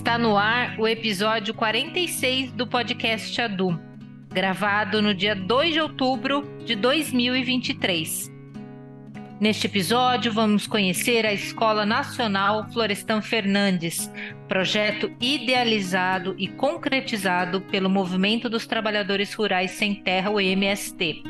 Está no ar o episódio 46 do podcast ADU, gravado no dia 2 de outubro de 2023. Neste episódio, vamos conhecer a Escola Nacional Florestan Fernandes, projeto idealizado e concretizado pelo Movimento dos Trabalhadores Rurais Sem Terra, o MST.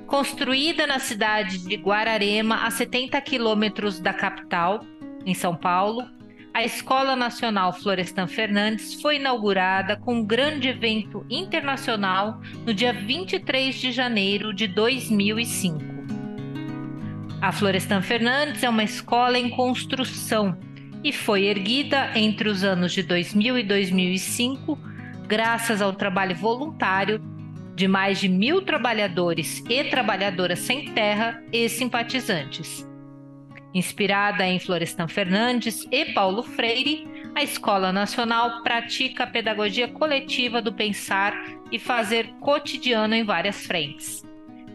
Construída na cidade de Guararema, a 70 quilômetros da capital, em São Paulo, a Escola Nacional Florestan Fernandes foi inaugurada com um grande evento internacional no dia 23 de janeiro de 2005. A Florestan Fernandes é uma escola em construção e foi erguida entre os anos de 2000 e 2005, graças ao trabalho voluntário de mais de 1.000 trabalhadores e trabalhadoras sem terra e simpatizantes. Inspirada em Florestan Fernandes e Paulo Freire, a Escola Nacional pratica a pedagogia coletiva do pensar e fazer cotidiano em várias frentes.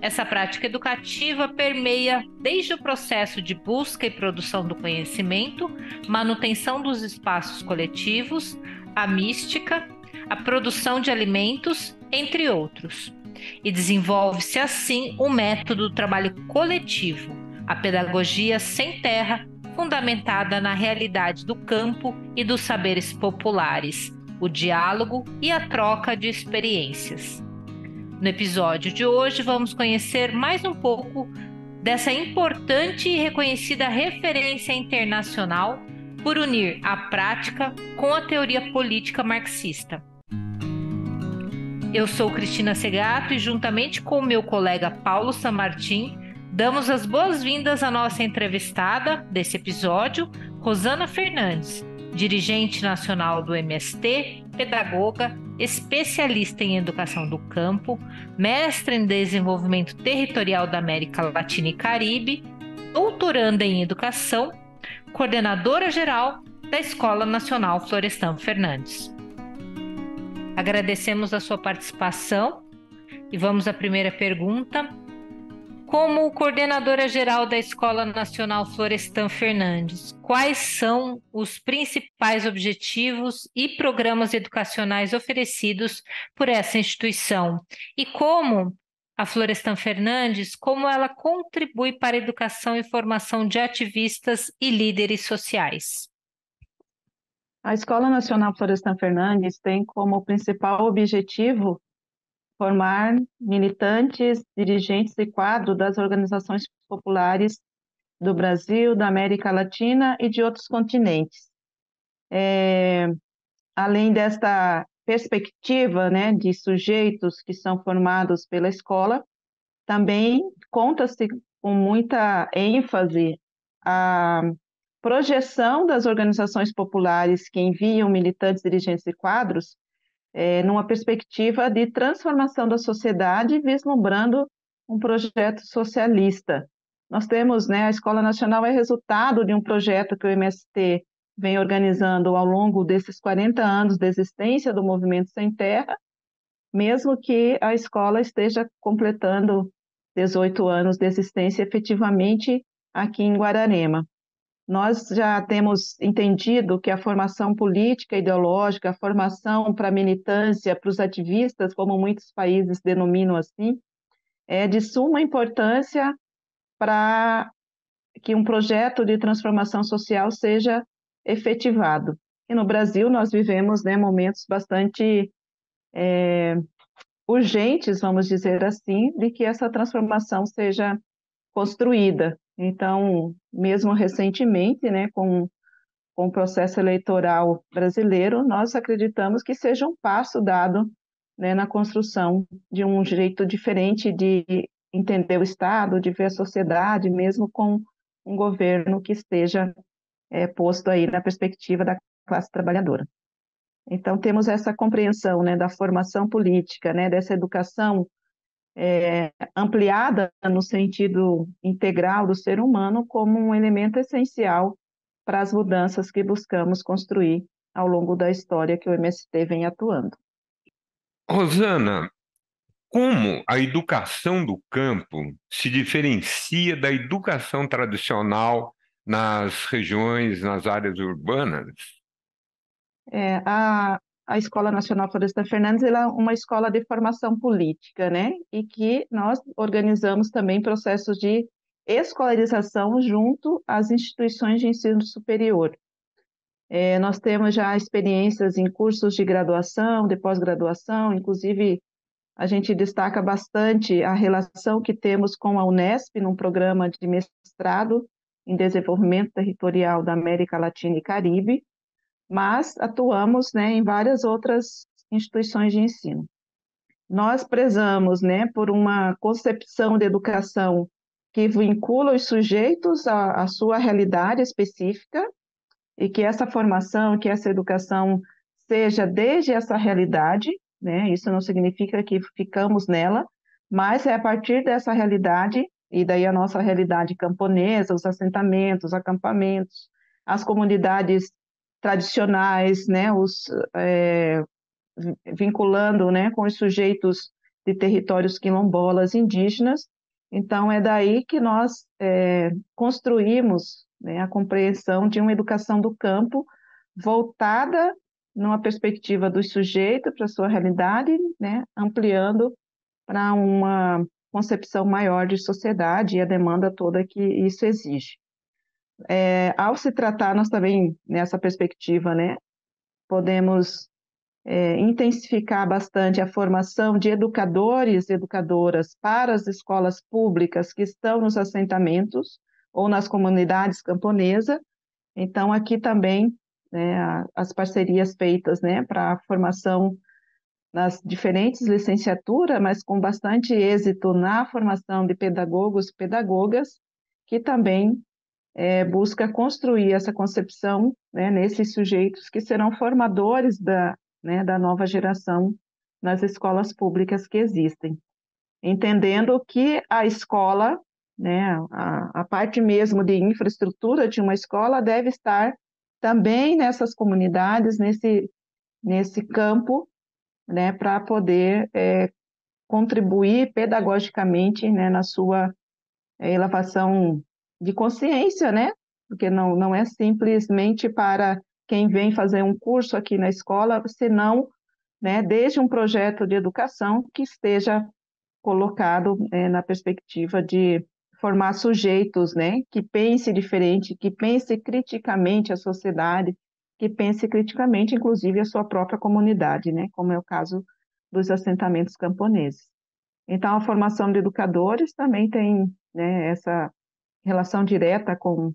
Essa prática educativa permeia desde o processo de busca e produção do conhecimento, manutenção dos espaços coletivos, a mística, a produção de alimentos, entre outros. E desenvolve-se assim o método do trabalho coletivo, a pedagogia sem terra, fundamentada na realidade do campo e dos saberes populares, o diálogo e a troca de experiências. No episódio de hoje, vamos conhecer mais um pouco dessa importante e reconhecida referência internacional por unir a prática com a teoria política marxista. Eu sou Cristina Segato e, juntamente com o meu colega Paulo Sanmartin, damos as boas-vindas à nossa entrevistada desse episódio, Rosana Fernandes, dirigente nacional do MST, pedagoga, especialista em educação do campo, mestre em desenvolvimento territorial da América Latina e Caribe, doutoranda em educação, coordenadora geral da Escola Nacional Florestan Fernandes. Agradecemos a sua participação e vamos à primeira pergunta. Como coordenadora geral da Escola Nacional Florestan Fernandes, quais são os principais objetivos e programas educacionais oferecidos por essa instituição? E como a Florestan Fernandes, como ela contribui para a educação e formação de ativistas e líderes sociais? A Escola Nacional Florestan Fernandes tem como principal objetivo formar militantes, dirigentes e quadros das organizações populares do Brasil, da América Latina e de outros continentes. Além desta perspectiva, né, de sujeitos que são formados pela escola, também conta-se com muita ênfase a projeção das organizações populares que enviam militantes, dirigentes e quadros numa perspectiva de transformação da sociedade, vislumbrando um projeto socialista. Nós temos, né, a Escola Nacional é resultado de um projeto que o MST vem organizando ao longo desses 40 anos de existência do Movimento Sem Terra, mesmo que a escola esteja completando 18 anos de existência efetivamente aqui em Guararema. Nós já temos entendido que a formação política e ideológica, a formação para a militância, para os ativistas, como muitos países denominam assim, é de suma importância para que um projeto de transformação social seja efetivado. E no Brasil nós vivemos, né, momentos bastante urgentes, vamos dizer assim, de que essa transformação seja construída. Então, mesmo recentemente, né, com o processo eleitoral brasileiro, nós acreditamos que seja um passo dado, né, na construção de um jeito diferente de entender o Estado, de ver a sociedade, mesmo com um governo que esteja posto aí na perspectiva da classe trabalhadora. Então, temos essa compreensão, né, da formação política, né, dessa educação ampliada no sentido integral do ser humano como um elemento essencial para as mudanças que buscamos construir ao longo da história que o MST vem atuando. Rosana, como a educação do campo se diferencia da educação tradicional nas regiões, nas áreas urbanas? A Escola Nacional Florestan Fernandes ela é uma escola de formação política, né? E que nós organizamos também processos de escolarização junto às instituições de ensino superior. Nós temos já experiências em cursos de graduação, de pós-graduação, inclusive a gente destaca bastante a relação que temos com a Unesp, num programa de mestrado em desenvolvimento territorial da América Latina e Caribe, mas atuamos, né, em várias outras instituições de ensino. Nós prezamos, né, por uma concepção de educação que vincula os sujeitos à sua realidade específica e que essa formação, que essa educação seja desde essa realidade, né? Isso não significa que ficamos nela, mas é a partir dessa realidade, e daí a nossa realidade camponesa, os assentamentos, acampamentos, as comunidades tradicionais, né? Vinculando, né, com os sujeitos de territórios quilombolas indígenas. Então, é daí que nós construímos, né, a compreensão de uma educação do campo voltada numa perspectiva dos sujeitos para a sua realidade, né, ampliando para uma concepção maior de sociedade e a demanda toda que isso exige. Ao se tratar, nós também, nessa perspectiva, né, podemos intensificar bastante a formação de educadores e educadoras para as escolas públicas que estão nos assentamentos ou nas comunidades camponesas. Então, aqui também, né, as parcerias feitas, né, para a formação nas diferentes licenciaturas, mas com bastante êxito na formação de pedagogos e pedagogas, que também busca construir essa concepção, né, nesses sujeitos que serão formadores né, da nova geração nas escolas públicas que existem. Entendendo que a escola, né, a parte mesmo de infraestrutura de uma escola deve estar também nessas comunidades, nesse campo, né, para poder contribuir pedagogicamente, né, na sua elevação de consciência, né? Porque não é simplesmente para quem vem fazer um curso aqui na escola, senão, né, desde um projeto de educação que esteja colocado na perspectiva de formar sujeitos, né, que pense diferente, que pense criticamente a sociedade, que pense criticamente, inclusive, a sua própria comunidade, né, como é o caso dos assentamentos camponeses. Então, a formação de educadores também tem, né, essa relação direta com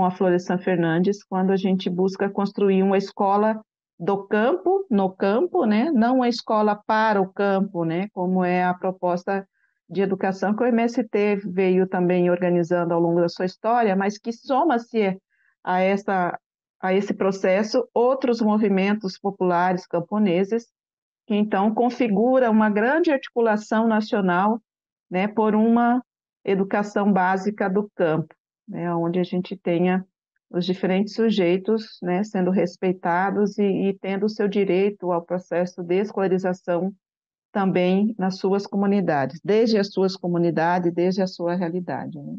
a Florestan Fernandes, quando a gente busca construir uma escola do campo, no campo, né, não uma escola para o campo, né, como é a proposta de educação que o MST veio também organizando ao longo da sua história, mas que soma-se a esse processo outros movimentos populares camponeses que então configura uma grande articulação nacional, né, por uma educação básica do campo, né, onde a gente tenha os diferentes sujeitos, né, sendo respeitados e tendo o seu direito ao processo de escolarização também nas suas comunidades, desde as suas comunidades, desde a sua realidade, né?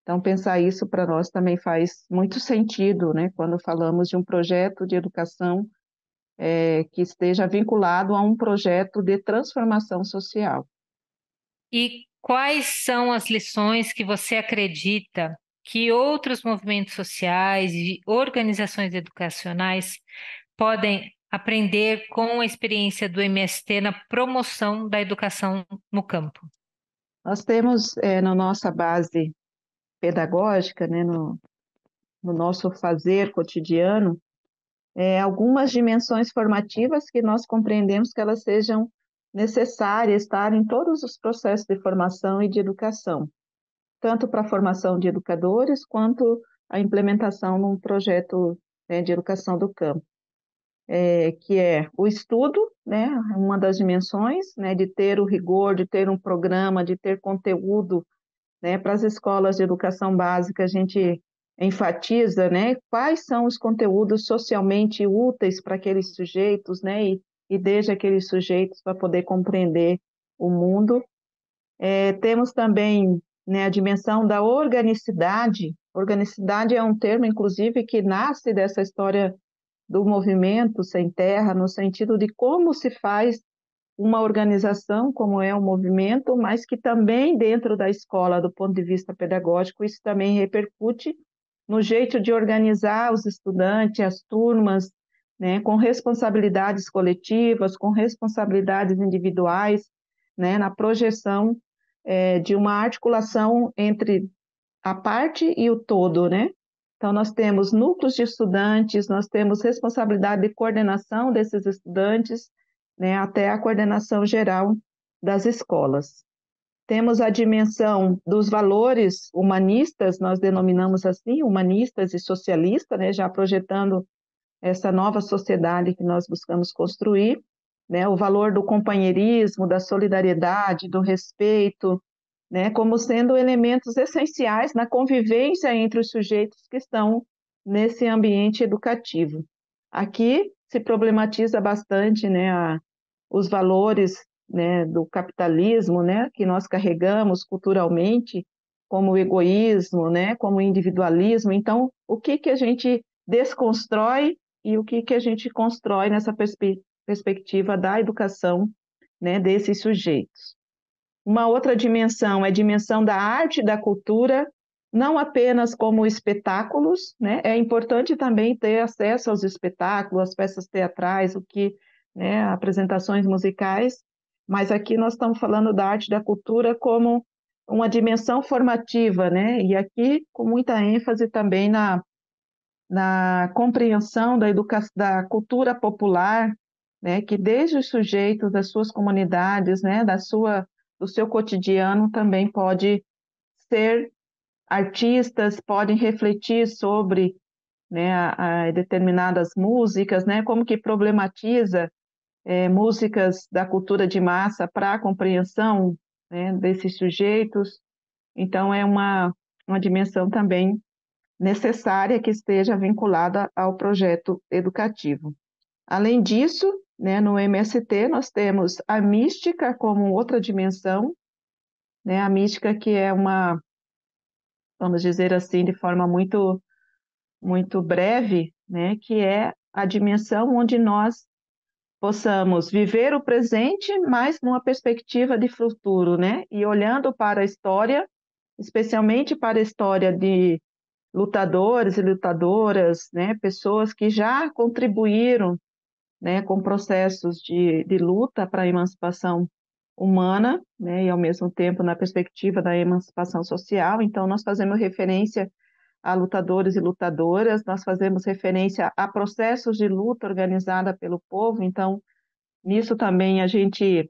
Então, pensar isso para nós também faz muito sentido, né, quando falamos de um projeto de educação que esteja vinculado a um projeto de transformação social. E quais são as lições que você acredita que outros movimentos sociais e organizações educacionais podem aprender com a experiência do MST na promoção da educação no campo? Nós temos na nossa base pedagógica, né, no nosso fazer cotidiano, algumas dimensões formativas que nós compreendemos que elas sejam necessárias estar em todos os processos de formação e de educação, tanto para a formação de educadores, quanto a implementação num projeto, né, de educação do campo, que é o estudo, né, uma das dimensões, né, de ter o rigor, de ter um programa, de ter conteúdo, né, para as escolas de educação básica, a gente enfatiza, né, quais são os conteúdos socialmente úteis para aqueles sujeitos, né, e desde aqueles sujeitos para poder compreender o mundo. Temos também, né, a dimensão da organicidade. Organicidade é um termo, inclusive, que nasce dessa história do movimento sem terra, no sentido de como se faz uma organização, como é o movimento, mas que também dentro da escola, do ponto de vista pedagógico, isso também repercute no jeito de organizar os estudantes, as turmas, né, com responsabilidades coletivas, com responsabilidades individuais, né, na projeção de uma articulação entre a parte e o todo, né? Então, nós temos núcleos de estudantes, nós temos responsabilidade de coordenação desses estudantes, né, até a coordenação geral das escolas. Temos a dimensão dos valores humanistas, nós denominamos assim, humanistas e socialistas, né, já projetando essa nova sociedade que nós buscamos construir, né, o valor do companheirismo, da solidariedade, do respeito, né, como sendo elementos essenciais na convivência entre os sujeitos que estão nesse ambiente educativo. Aqui se problematiza bastante, né, os valores, né, do capitalismo, né, que nós carregamos culturalmente, como o egoísmo, né, como o individualismo. Então, o que que a gente desconstrói e o que que a gente constrói nessa perspectiva da educação, né, desses sujeitos? Uma outra dimensão é a dimensão da arte e da cultura, não apenas como espetáculos, né? É importante também ter acesso aos espetáculos, às peças teatrais, o que, né, apresentações musicais, mas aqui nós estamos falando da arte e da cultura como uma dimensão formativa, né? E aqui com muita ênfase também na compreensão da cultura popular, né, que desde os sujeitos das suas comunidades, né, do seu cotidiano também pode ser artistas, podem refletir sobre, né, a determinadas músicas, né, como que problematiza músicas da cultura de massa para a compreensão, né, desses sujeitos. Então é uma dimensão também necessária que esteja vinculada ao projeto educativo. Além disso, né, no MST nós temos a mística como outra dimensão, né, a mística que é vamos dizer assim, de forma muito breve, né, que é a dimensão onde nós possamos viver o presente, mas numa perspectiva de futuro, né, e olhando para a história, especialmente para a história de lutadores e lutadoras, né, pessoas que já contribuíram, né, com processos de luta para a emancipação humana, né, e ao mesmo tempo na perspectiva da emancipação social. Então, nós fazemos referência a lutadores e lutadoras, nós fazemos referência a processos de luta organizada pelo povo. Então, nisso também a gente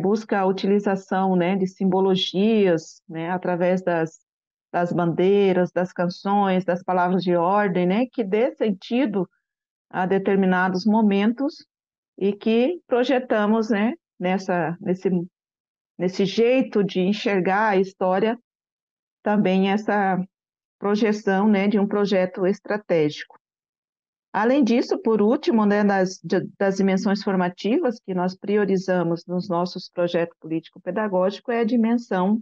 busca a utilização, né, de simbologias, né, através das bandeiras, das canções, das palavras de ordem, né, que dê sentido a determinados momentos e que projetamos, né, nesse jeito de enxergar a história, também essa projeção, né, de um projeto estratégico. Além disso, por último, né, das dimensões formativas que nós priorizamos nos nossos projetos político-pedagógicos é a dimensão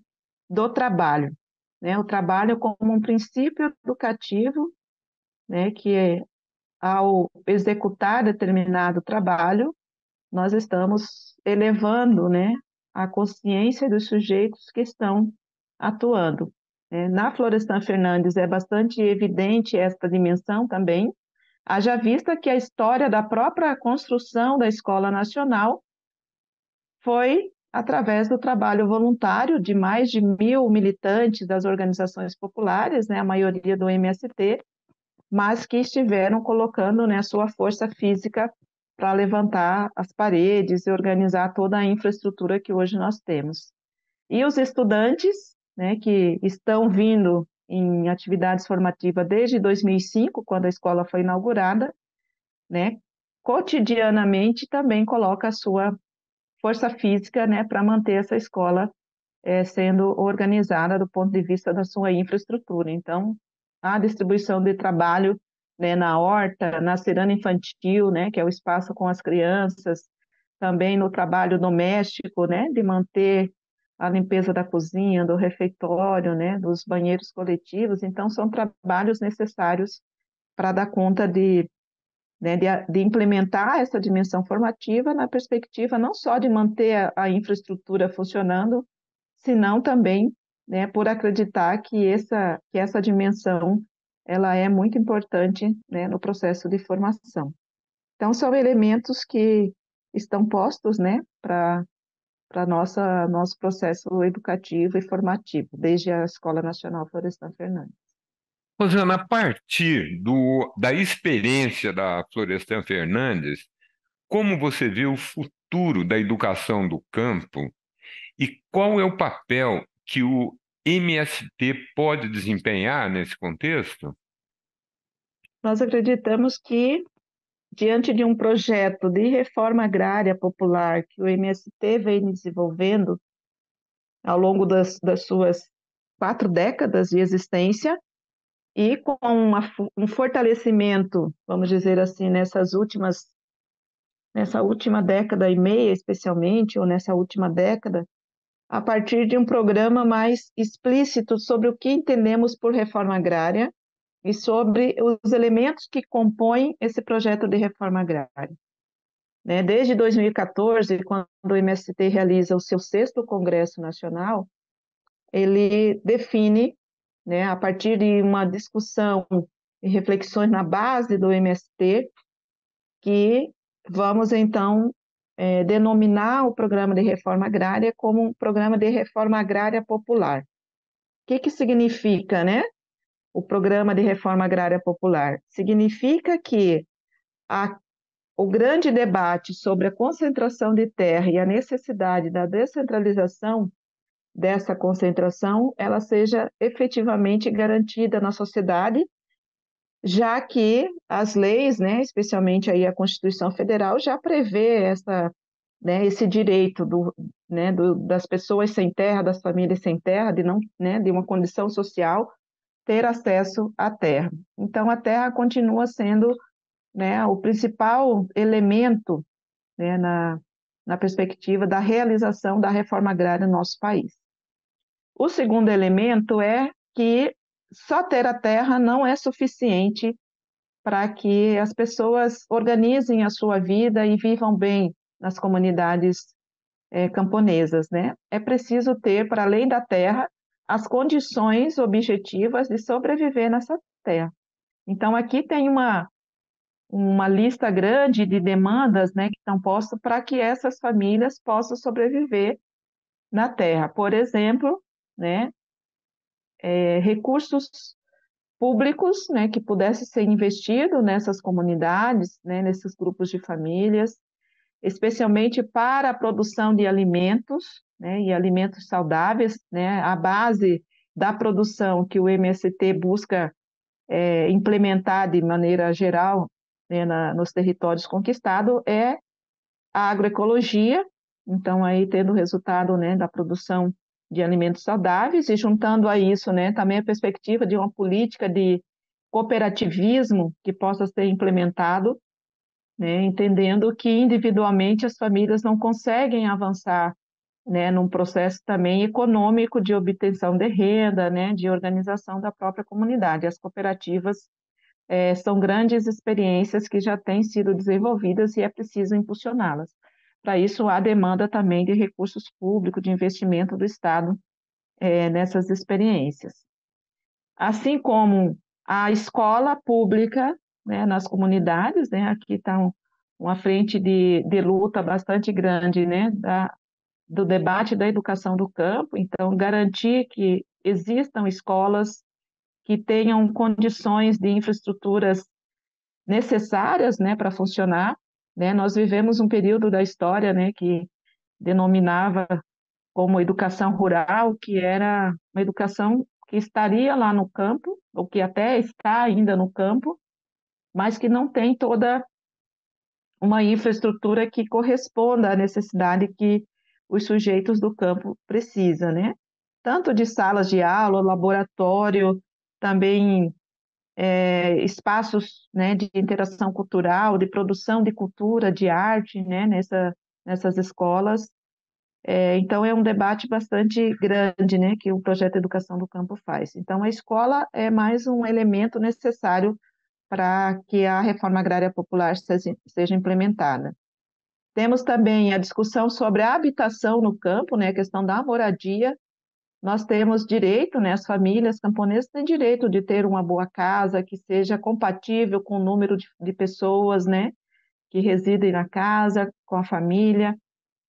do trabalho, né, o trabalho como um princípio educativo, né, que ao executar determinado trabalho, nós estamos elevando, né, a consciência dos sujeitos que estão atuando. Na Florestan Fernandes é bastante evidente esta dimensão também, haja vista que a história da própria construção da Escola Nacional foi através do trabalho voluntário de mais de 1.000 militantes das organizações populares, né, a maioria do MST, mas que estiveram colocando, né, a sua força física para levantar as paredes e organizar toda a infraestrutura que hoje nós temos. E os estudantes, né, que estão vindo em atividades formativas desde 2005, quando a escola foi inaugurada, né, cotidianamente também coloca a sua força física, né, para manter essa escola sendo organizada do ponto de vista da sua infraestrutura. Então, a distribuição de trabalho, né, na horta, na ciranda infantil, né, que é o espaço com as crianças, também no trabalho doméstico, né, de manter a limpeza da cozinha, do refeitório, né, dos banheiros coletivos. Então, são trabalhos necessários para dar conta né, de implementar essa dimensão formativa na perspectiva não só de manter a infraestrutura funcionando, senão também, né, por acreditar que essa dimensão ela é muito importante, né, no processo de formação. Então, são elementos que estão postos, né, para nosso processo educativo e formativo, desde a Escola Nacional Florestan Fernandes. Rosana, a partir da experiência da Florestan Fernandes, como você vê o futuro da educação do campo e qual é o papel que o MST pode desempenhar nesse contexto? Nós acreditamos que, diante de um projeto de reforma agrária popular que o MST vem desenvolvendo ao longo das suas 4 décadas de existência, e com um fortalecimento, vamos dizer assim, nessa última década e meia, especialmente, ou nessa última década, a partir de um programa mais explícito sobre o que entendemos por reforma agrária e sobre os elementos que compõem esse projeto de reforma agrária. Né? Desde 2014, quando o MST realiza o seu 6º Congresso Nacional, ele define, né, a partir de uma discussão e reflexões na base do MST, que vamos, então, denominar o programa de reforma agrária como um programa de reforma agrária popular. O que significa, né, o programa de reforma agrária popular? Significa que o grande debate sobre a concentração de terra e a necessidade da descentralização dessa concentração, ela seja efetivamente garantida na sociedade, já que as leis, né, especialmente aí a Constituição Federal, já prevê né, esse direito né, das pessoas sem terra, das famílias sem terra, de não, né, de uma condição social, ter acesso à terra. Então, a terra continua sendo, né, o principal elemento, né, na perspectiva da realização da reforma agrária no nosso país. O segundo elemento é que só ter a terra não é suficiente para que as pessoas organizem a sua vida e vivam bem nas comunidades camponesas, né? É preciso ter, para além da terra, as condições objetivas de sobreviver nessa terra. Então, aqui tem uma lista grande de demandas, né, que estão postas para que essas famílias possam sobreviver na terra. Por exemplo, né, recursos públicos, né, que pudessem ser investidos nessas comunidades, né, nesses grupos de famílias, especialmente para a produção de alimentos, né, e alimentos saudáveis, né, a base da produção que o MST busca implementar de maneira geral, né, nos territórios conquistados é a agroecologia, então aí tendo o resultado, né, da produção de alimentos saudáveis e juntando a isso, né, também a perspectiva de uma política de cooperativismo que possa ser implementado, né, entendendo que individualmente as famílias não conseguem avançar, né, num processo também econômico de obtenção de renda, né, de organização da própria comunidade. As cooperativas são grandes experiências que já têm sido desenvolvidas e é preciso impulsioná-las. Para isso, há demanda também de recursos públicos, de investimento do Estado nessas experiências. Assim como a escola pública, né, nas comunidades, né, aqui está uma frente de luta bastante grande, né, do debate da educação do campo, então garantir que existam escolas que tenham condições de infraestruturas necessárias, né, para funcionar, né? Nós vivemos um período da história, né, que denominava como educação rural, que era uma educação que estaria lá no campo, ou que até está ainda no campo, mas que não tem toda uma infraestrutura que corresponda à necessidade que os sujeitos do campo precisam, né? Tanto de salas de aula, laboratório, também espaços, né, de interação cultural, de produção de cultura, de arte, né, nessas escolas. Então, é um debate bastante grande, né, que o projeto Educação do Campo faz. Então, a escola é mais um elemento necessário para que a reforma agrária popular seja implementada. Temos também a discussão sobre a habitação no campo, né, a questão da moradia. Nós temos direito, né, as famílias camponesas têm direito de ter uma boa casa que seja compatível com o número de pessoas, né, que residem na casa, com a família,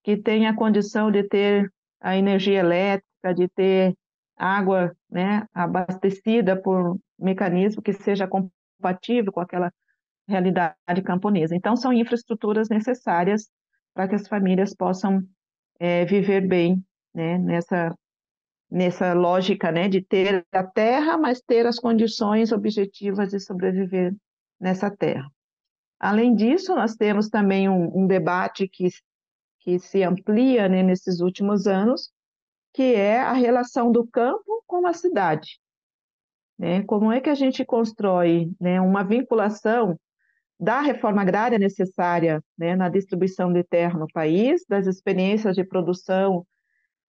que tenha a condição de ter a energia elétrica, de ter água, né, abastecida por um mecanismo que seja compatível com aquela realidade camponesa. Então, são infraestruturas necessárias para que as famílias possam viver bem, né, nessa lógica, né, de ter a terra, mas ter as condições objetivas de sobreviver nessa terra. Além disso, nós temos também um debate que se amplia, né, nesses últimos anos, que é a relação do campo com a cidade, né? Como é que a gente constrói, né, uma vinculação da reforma agrária necessária, né, na distribuição de terra no país, das experiências de produção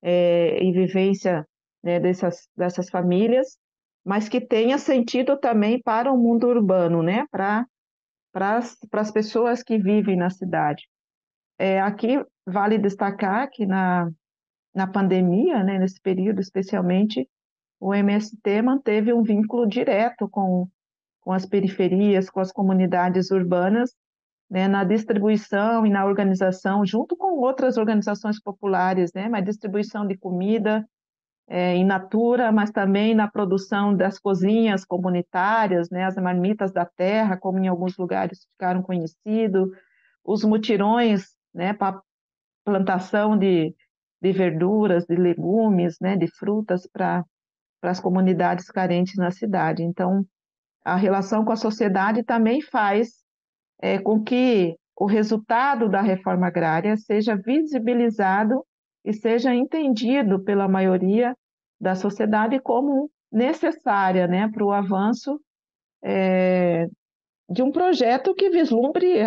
e vivência, né, dessas famílias, mas que tenha sentido também para o mundo urbano, né, para as pessoas que vivem na cidade. Aqui vale destacar que na pandemia, né, nesse período especialmente, o MST manteve um vínculo direto com as periferias, com as comunidades urbanas, né, na distribuição e na organização, junto com outras organizações populares, né, mas distribuição de comida in natura, mas também na produção das cozinhas comunitárias, né, as marmitas da terra, como em alguns lugares ficaram conhecidos, os mutirões, né, para plantação de verduras, de legumes, né, de frutas para as comunidades carentes na cidade. Então, a relação com a sociedade também faz com que o resultado da reforma agrária seja visibilizado e seja entendido pela maioria da sociedade como necessária, né, para o avanço de um projeto que vislumbre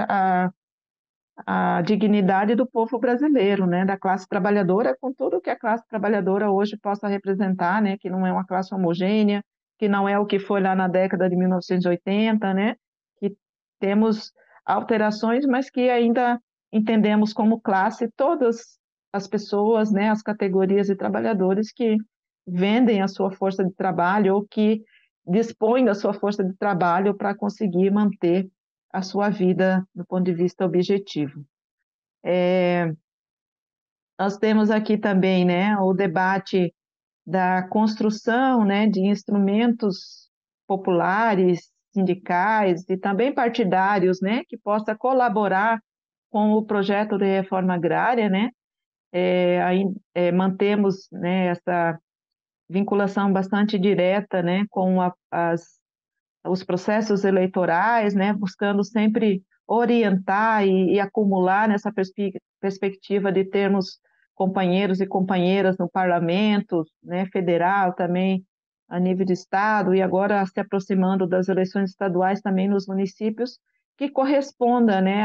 a dignidade do povo brasileiro, né, da classe trabalhadora, com tudo que a classe trabalhadora hoje possa representar, né, que não é uma classe homogênea, que não é o que foi lá na década de 1980, né, que temos alterações, mas que ainda entendemos como classe todas as pessoas, né, as categorias de trabalhadores que vendem a sua força de trabalho ou que dispõem da sua força de trabalho para conseguir manter a sua vida do ponto de vista objetivo. Nós temos aqui também, né, o debate da construção, né, de instrumentos populares, sindicais e também partidários, né, que possa colaborar com o projeto de reforma agrária, né. Mantemos, né, essa vinculação bastante direta, né, com os processos eleitorais, né, buscando sempre orientar e acumular nessa perspectiva de termos companheiros e companheiras no parlamento, né, federal também, a nível de estado, e agora se aproximando das eleições estaduais também nos municípios, que corresponda, né,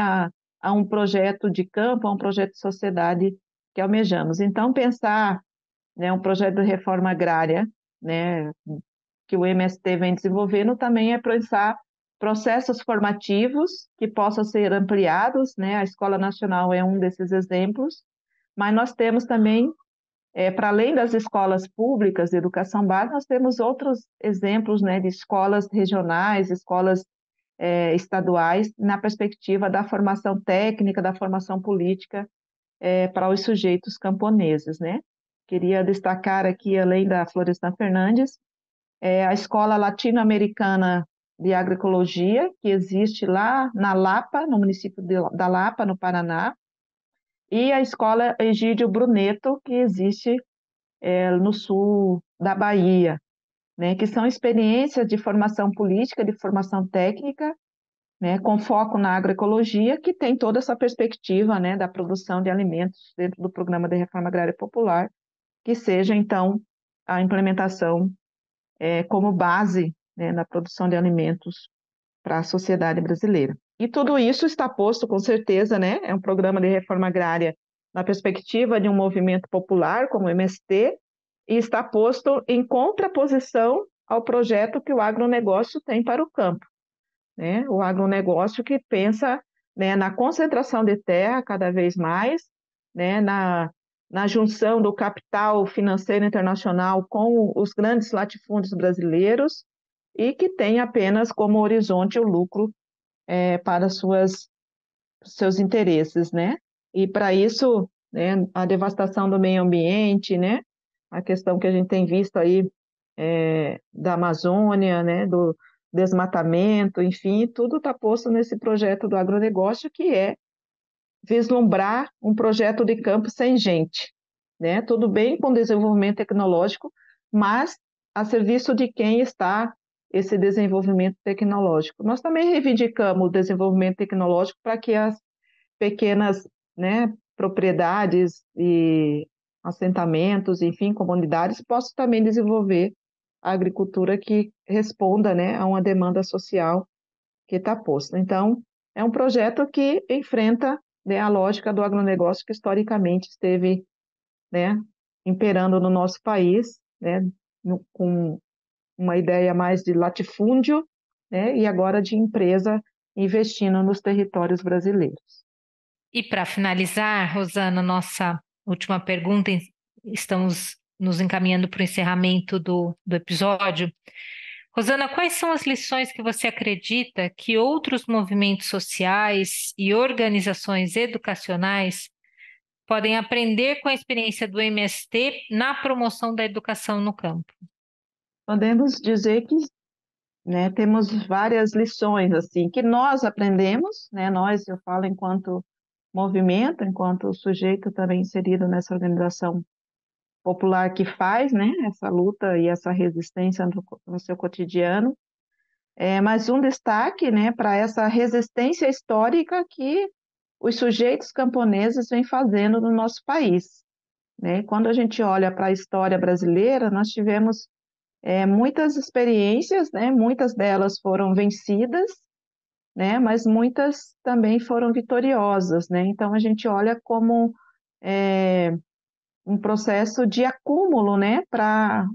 a um projeto de campo, a um projeto de sociedade que almejamos. Então, pensar, né, um projeto de reforma agrária, né, que o MST vem desenvolvendo também é pensar processos formativos que possam ser ampliados, né? A Escola Nacional é um desses exemplos, mas nós temos também, para além das escolas públicas de educação básica, nós temos outros exemplos, né, de escolas regionais, escolas estaduais, na perspectiva da formação técnica, da formação política para os sujeitos camponeses, né? Queria destacar aqui, além da Florestan Fernandes, a Escola Latino-Americana de Agroecologia, que existe lá na Lapa, no município da Lapa, no Paraná, e a Escola Egídio Bruneto, que existe no sul da Bahia, né, que são experiências de formação política, de formação técnica, né, com foco na agroecologia, que tem toda essa perspectiva, né, da produção de alimentos dentro do Programa de Reforma Agrária Popular, que seja, então, a implementação como base, né, na produção de alimentos para a sociedade brasileira. E tudo isso está posto, com certeza, né, é um programa de reforma agrária na perspectiva de um movimento popular, como o MST, e está posto em contraposição ao projeto que o agronegócio tem para o campo. né? O agronegócio que pensa, né, na concentração de terra cada vez mais, né, na junção do capital financeiro internacional com os grandes latifúndios brasileiros e que tem apenas como horizonte o lucro para seus interesses, né? E para isso, né, a devastação do meio ambiente, né? A questão que a gente tem visto aí da Amazônia, né, do desmatamento, enfim, tudo está posto nesse projeto do agronegócio, que é vislumbrar um projeto de campo sem gente, né? Tudo bem com desenvolvimento tecnológico, mas a serviço de quem está esse desenvolvimento tecnológico. Nós também reivindicamos o desenvolvimento tecnológico para que as pequenas, né, propriedades e assentamentos, enfim, comunidades possam também desenvolver a agricultura que responda, né, a uma demanda social que está posta. Então, é um projeto que enfrenta, né, a lógica do agronegócio que historicamente esteve, né, imperando no nosso país, né, com uma ideia mais de latifúndio, né, e agora de empresa investindo nos territórios brasileiros. E para finalizar, Rosana, nossa última pergunta, estamos nos encaminhando para o encerramento do episódio. Rosana, quais são as lições que você acredita que outros movimentos sociais e organizações educacionais podem aprender com a experiência do MST na promoção da educação no campo? Podemos dizer que, né, temos várias lições assim que nós aprendemos, né? Nós, eu falo enquanto movimento, enquanto sujeito também inserido nessa organização popular que faz, né, essa luta e essa resistência no seu cotidiano. Mas um destaque, né, para essa resistência histórica que os sujeitos camponeses vêm fazendo no nosso país, né? Quando a gente olha para a história brasileira, nós tivemos muitas experiências, né? Muitas delas foram vencidas, né? Mas muitas também foram vitoriosas, né? Então a gente olha como um processo de acúmulo, né? Para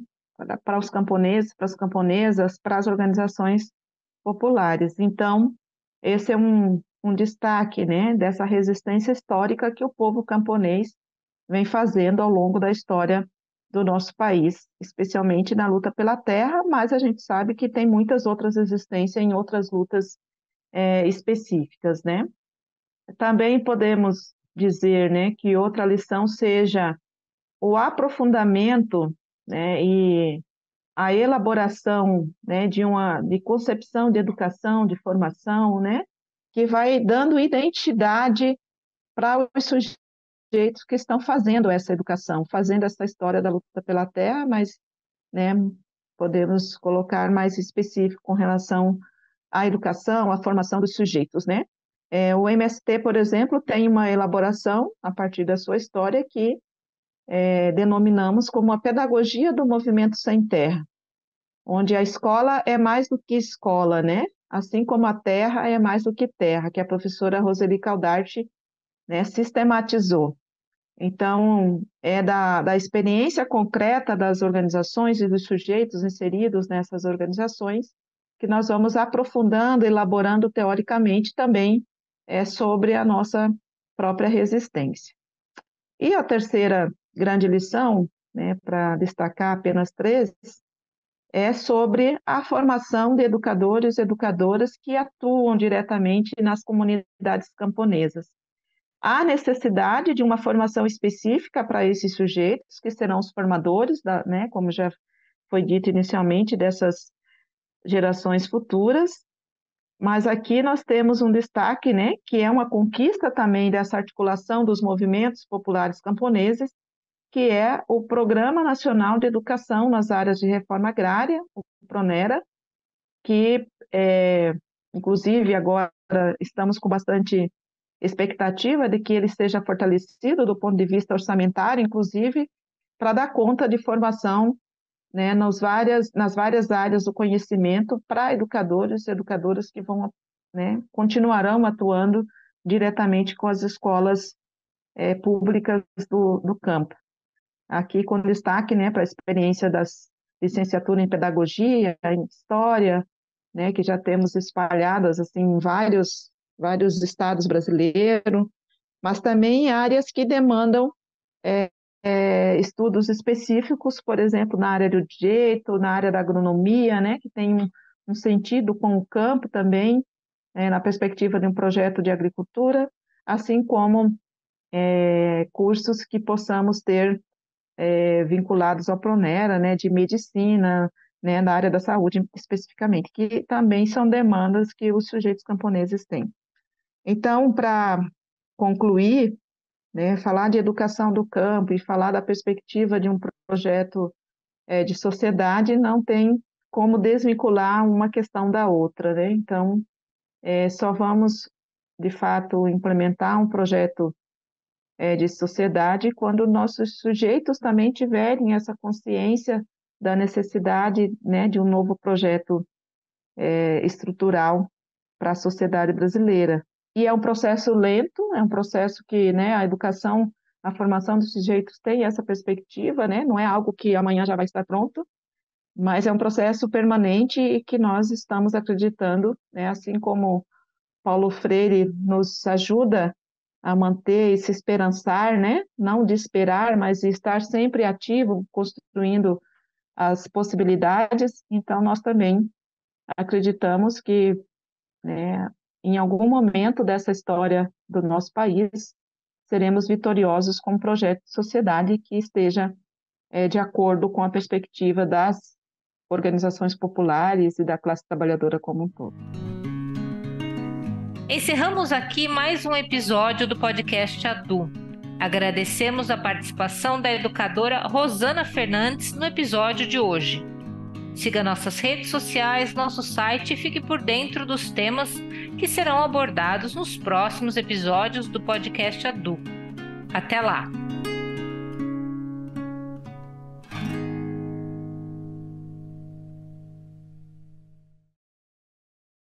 os camponeses, para as camponesas, para as organizações populares. Então, esse é um destaque, né? Dessa resistência histórica que o povo camponês vem fazendo ao longo da história do nosso país, especialmente na luta pela terra, mas a gente sabe que tem muitas outras resistências em outras lutas específicas, né? Também podemos dizer, né, que outra lição seja o aprofundamento, né, e a elaboração, né, de concepção de educação, de formação, né, que vai dando identidade para os sujeitos que estão fazendo essa educação, fazendo essa história da luta pela terra, mas, né, podemos colocar mais específico com relação à educação, à formação dos sujeitos, né? O MST, por exemplo, tem uma elaboração a partir da sua história que denominamos como a pedagogia do movimento sem terra, onde a escola é mais do que escola, né? Assim como a terra é mais do que terra, que a professora Roseli Caldarte, né, sistematizou. Então, é da experiência concreta das organizações e dos sujeitos inseridos nessas organizações que nós vamos aprofundando, elaborando teoricamente também sobre a nossa própria resistência. E a terceira grande lição, né, para destacar apenas três, é sobre a formação de educadores e educadoras que atuam diretamente nas comunidades camponesas. Há necessidade de uma formação específica para esses sujeitos, que serão os formadores, né, como já foi dito inicialmente, dessas gerações futuras, mas aqui nós temos um destaque, né, que é uma conquista também dessa articulação dos movimentos populares camponeses, que é o Programa Nacional de Educação nas Áreas de Reforma Agrária, o PRONERA, que, inclusive, agora estamos com bastante expectativa de que ele seja fortalecido do ponto de vista orçamentário, inclusive, para dar conta de formação, né, nas várias áreas do conhecimento para educadores e educadoras que vão, né, continuarão atuando diretamente com as escolas públicas do campo. Aqui com destaque, né, para a experiência das licenciaturas em pedagogia, em história, né, que já temos espalhadas assim, em vários estados brasileiros, mas também áreas que demandam estudos específicos, por exemplo, na área do direito, na área da agronomia, né, que tem um sentido com o campo também, na perspectiva de um projeto de agricultura, assim como cursos que possamos ter vinculados ao Pronera, né, de medicina, né, na área da saúde especificamente, que também são demandas que os sujeitos camponeses têm. Então, para concluir, né, falar de educação do campo e falar da perspectiva de um projeto de sociedade não tem como desvincular uma questão da outra, né? Então, só vamos, de fato, implementar um projeto de sociedade quando nossos sujeitos também tiverem essa consciência da necessidade, né, de um novo projeto estrutural para a sociedade brasileira. E é um processo lento, é um processo que, né, a educação, a formação dos sujeitos tem essa perspectiva, né, não é algo que amanhã já vai estar pronto, mas é um processo permanente e que nós estamos acreditando, né, assim como Paulo Freire nos ajuda a manter e se esperançar, né, não de esperar, mas de estar sempre ativo, construindo as possibilidades, então nós também acreditamos que, né, em algum momento dessa história do nosso país, seremos vitoriosos com um projeto de sociedade que esteja de acordo com a perspectiva das organizações populares e da classe trabalhadora como um todo. Encerramos aqui mais um episódio do podcast ADU. Agradecemos a participação da educadora Rosana Fernandes no episódio de hoje. Siga nossas redes sociais, nosso site e fique por dentro dos temas que serão abordados nos próximos episódios do podcast ADU. Até lá!